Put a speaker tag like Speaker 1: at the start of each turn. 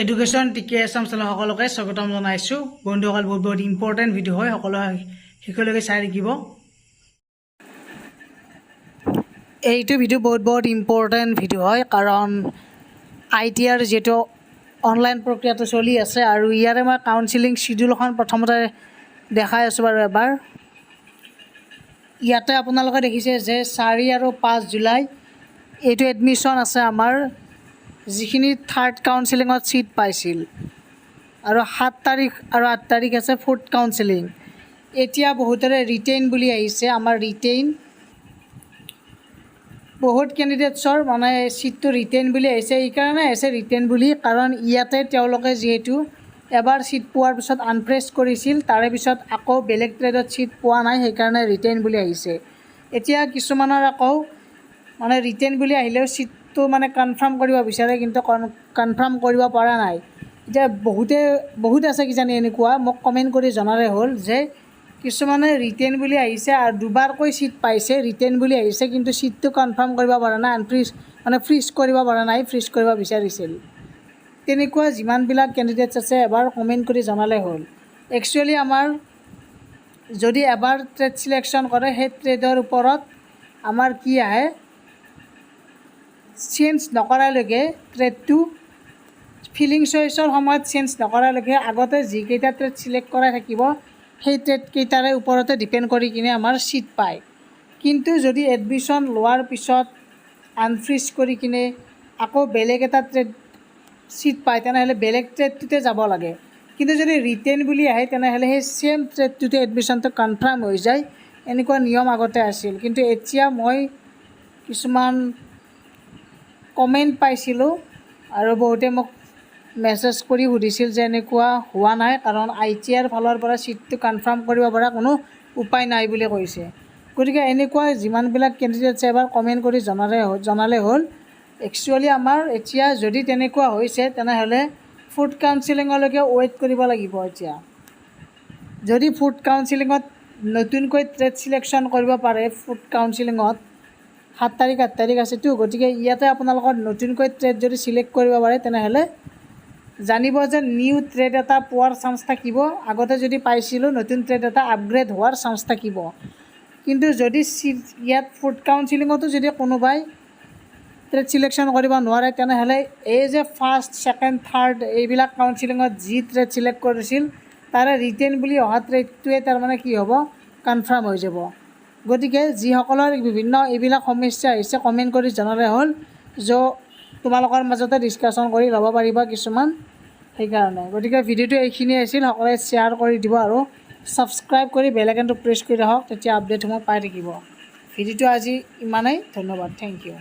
Speaker 1: Education টিকে Assam channel সকলোকে স্বাগতম জনাইছোঁ। বন্ধুসকল, বহুত বহুত ইম্পৰ্টেণ্ট ভিডিঅ' হয়, সকলোৱে শেষলৈকে চাই থাকিব। এইটো ভিডিঅ' বহুত ইম্পৰ্টেণ্ট ভিডিঅ' হয়, কাৰণ ITR যিহেতু অনলাইন প্ৰক্ৰিয়াটো চলি আছে আৰু ইয়াৰে মই কাউন্সিলিং চিডিউলখন প্ৰথমতে দেখাই আছোঁ বাৰু এবাৰ। ইয়াতে আপোনালোকে দেখিছে যে 4 আৰু 5 জুলাই এইটো এডমিশ্যন আছে আমাৰ, যিখিনি থাৰ্ড কাউন্সিলিঙত ছিট পাইছিল, আৰু 7 তাৰিখ আৰু 8 তাৰিখ আছে ফ'ৰ্থ কাউন্সিলিং। এতিয়া বহুতৰে ৰিটেইন বুলি আহিছে, আমাৰ ৰিটেইন বহুত কেণ্ডিডেটছৰ মানে ছিটটো ৰিটেইন বুলি আহিছে। এইকাৰণে আহিছে ৰিটেইন বুলি, কাৰণ ইয়াতে তেওঁলোকে যিহেতু এবাৰ ছিট পোৱাৰ পিছত আনপ্ৰেছ কৰিছিল, তাৰে পিছত আকৌ বেলেগ ট্ৰেডত ছিট পোৱা নাই, সেইকাৰণে ৰিটেইন বুলি আহিছে। এতিয়া কিছুমানৰ আকৌ মানে ৰিটেইন বুলি আহিলেও ছিটটো মানে কনফাৰ্ম কৰিব বিচাৰে, কিন্তু কনফাৰ্ম কৰিব পৰা নাই। এতিয়া বহুত আছে কিজানি এনেকুৱা, মোক কমেণ্ট কৰি জনালে হ'ল যে কিছুমানে ৰিটেইন বুলি আহিছে আৰু দুবাৰকৈ ছিট পাইছে, ৰিটেইন বুলি আহিছে কিন্তু ছিটটো কনফাৰ্ম কৰিব পৰা নাই, ফ্ৰিজ কৰিব পৰা নাই, ফ্ৰিজ কৰিব বিচাৰিছিল। তেনেকুৱা যিমানবিলাক কেণ্ডিডেটছ আছে এবাৰ কমেণ্ট কৰি জনালে হ'ল। একচুৱেলি আমাৰ যদি এবাৰ ট্ৰেড ছিলেকশ্যন কৰে, সেই ট্ৰেডৰ ওপৰত আমাৰ কি আহে, চেঞ্জ নকৰালৈকে ট্ৰেডটো ফিলিং চইচৰ সময়ত চেঞ্জ নকৰালৈকে আগতে যিকেইটা ট্ৰেড ছিলেক্ট কৰাই থাকিব, সেই ট্ৰেডকেইটাৰে ওপৰতে ডিপেণ্ড কৰি কিনে আমাৰ ছিট পায়। কিন্তু যদি এডমিশ্যন লোৱাৰ পিছত আনফ্ৰিজ কৰি কিনে আকৌ বেলেগ এটা ট্ৰেড ছিট পায়, তেনেহ'লে বেলেগ ট্ৰেডটোতে যাব লাগে। কিন্তু যদি ৰিটেইন বুলি আহে, তেনেহ'লে সেই ছেম ট্ৰেডটোতে এডমিশ্যনটো কনফাৰ্ম হৈ যায়, এনেকুৱা নিয়ম আগতে আছিল। কিন্তু এতিয়া মই কিছুমান কমেণ্ট পাইছিলোঁ আৰু বহুতে মোক মেছেজ কৰি সুধিছিল যে এনেকুৱা হোৱা নাই, কাৰণ ITR ফালৰ পৰা ছিটটো কনফাৰ্ম কৰিব পৰা কোনো উপায় নাই বুলি কৈছে। গতিকে এনেকুৱা যিমানবিলাক কেণ্ডিডেটছে এবাৰ কমেণ্ট কৰি জনালে হ'ল। একচুৱেলি আমাৰ এতিয়া যদি তেনেকুৱা হৈছে, তেনেহ'লে ফ'ৰ্থ কাউন্সিলিঙলৈকে ৱেইট কৰিব লাগিব। এতিয়া যদি ফ'ৰ্থ কাউন্সিলিঙত নতুনকৈ ট্ৰেড ছিলেকশ্যন কৰিব পাৰে, ফ'ৰ্থ কাউন্সিলিঙত 7 তাৰিখ 8 তাৰিখ আছেতো, গতিকে ইয়াতে আপোনালোকৰ নতুনকৈ ট্ৰেড যদি ছিলেক্ট কৰিব পাৰে, তেনেহ'লে জানিব যে নিউ ট্ৰেড এটা পোৱাৰ চান্স থাকিব। আগতে যদি পাইছিলোঁ, নতুন ট্ৰেড এটা আপগ্ৰেড হোৱাৰ চান্স থাকিব। কিন্তু যদি ইয়াত ফ'ৰ্থ কাউন্সিলিঙতো যদি কোনোবাই ট্ৰেড ছিলেকশ্যন কৰিব নোৱাৰে, তেনেহ'লে এই যে ফাৰ্ষ্ট ছেকেণ্ড থাৰ্ড এইবিলাক কাউন্সিলিঙত যি ট্ৰেড ছিলেক্ট কৰিছিল, তাৰে ৰিটেইন বুলি অহা ট্ৰেডটোৱে তাৰমানে কি হ'ব, কনফাৰ্ম হৈ যাব। গতিকে যিসকলৰ বিভিন্ন এইবিলাক সমস্যা আহিছে, কমেণ্ট কৰি জনালে হ'ল, তোমালোকৰ মাজতে ডিছকাশ্যন কৰি ল'ব পাৰিবা কিছুমান, সেইকাৰণে। গতিকে ভিডিঅ'টো এইখিনিয়ে আছিল, সকলোৱে শ্বেয়াৰ কৰি দিব আৰু ছাবস্ক্ৰাইব কৰি বেল আইকনটো প্ৰেছ কৰি ৰাখক, তেতিয়া আপডেটসমূহ পাই থাকিব। ভিডিঅ'টো আজি ইমানেই, ধন্যবাদ, থেংক ইউ।